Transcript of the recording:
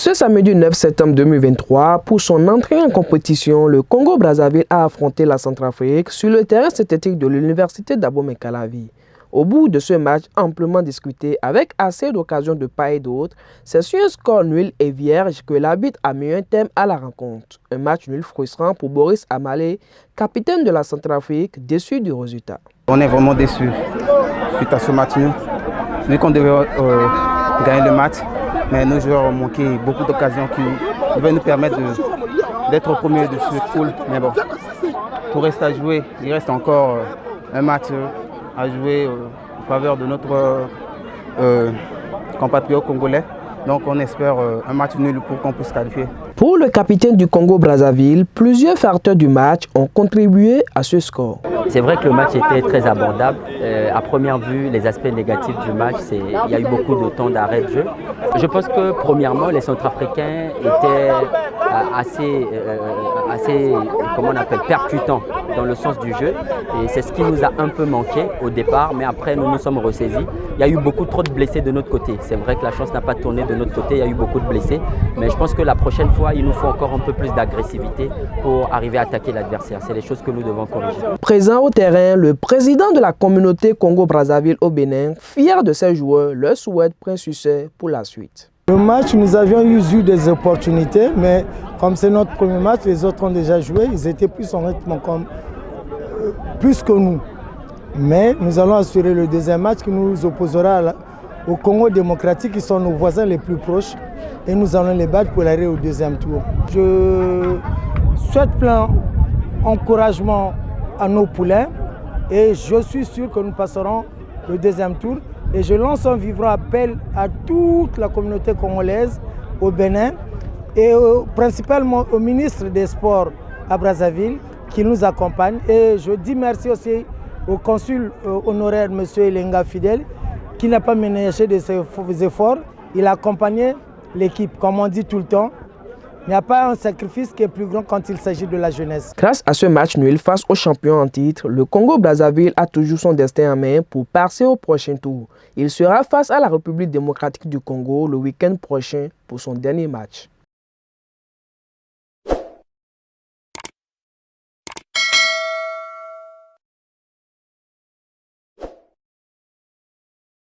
Ce samedi 9 septembre 2023, pour son entrée en compétition, le Congo-Brazzaville a affronté la Centrafrique sur le terrain synthétique de l'université d'Abomey-Calavi. Au bout de ce match amplement discuté avec assez d'occasions de part et d'autre, c'est sur un score nul et vierge que l'arbitre a mis un terme à la rencontre. Un match nul frustrant pour Boris Amalé, capitaine de la Centrafrique, déçu du résultat. On est vraiment déçus suite à ce match nul. Vu qu'on devait gagner le match, mais nos joueurs ont manqué beaucoup d'occasions qui devaient nous permettre d'être au premier de ce pool. Mais bon, tout reste à jouer. Il reste encore un match à jouer en faveur de notre compatriote congolais. Donc on espère un match nul pour qu'on puisse qualifier. Pour le capitaine du Congo-Brazzaville, plusieurs facteurs du match ont contribué à ce score. C'est vrai que le match était très abordable. À première vue, les aspects négatifs du match, il y a eu beaucoup de temps d'arrêt de jeu. Je pense que premièrement, les Centrafricains étaient assez comment on appelle, percutants dans le sens du jeu. Et c'est ce qui nous a un peu manqué au départ, mais après nous nous sommes ressaisis. Il y a eu beaucoup trop de blessés de notre côté. C'est vrai que la chance n'a pas tourné de notre côté, il y a eu beaucoup de blessés. Mais je pense que la prochaine fois, il nous faut encore un peu plus d'agressivité pour arriver à attaquer l'adversaire. C'est les choses que nous devons corriger. Présent au terrain, le président de la communauté Congo-Brazzaville au Bénin, fier de ses joueurs, leur souhaite plein succès pour la suite. Le match, nous avions eu des opportunités, mais comme c'est notre premier match, les autres ont déjà joué, ils étaient plus en rythme plus que nous. Mais nous allons assurer le deuxième match qui nous opposera au Congo démocratique, qui sont nos voisins les plus proches, et nous allons les battre pour aller au deuxième tour. Je souhaite plein encouragement à nos poulains et je suis sûr que nous passerons le deuxième tour. Et je lance un vibrant appel à toute la communauté congolaise au Bénin et principalement au ministre des Sports à Brazzaville qui nous accompagne. Et je dis merci aussi au consul honoraire M. Elenga Fidel qui n'a pas ménagé de ses efforts. Il a accompagné l'équipe, comme on dit tout le temps. Il n'y a pas un sacrifice qui est plus grand quand il s'agit de la jeunesse. Grâce à ce match nul face aux champions en titre, le Congo-Brazzaville a toujours son destin en main pour passer au prochain tour. Il sera face à la République démocratique du Congo le week-end prochain pour son dernier match.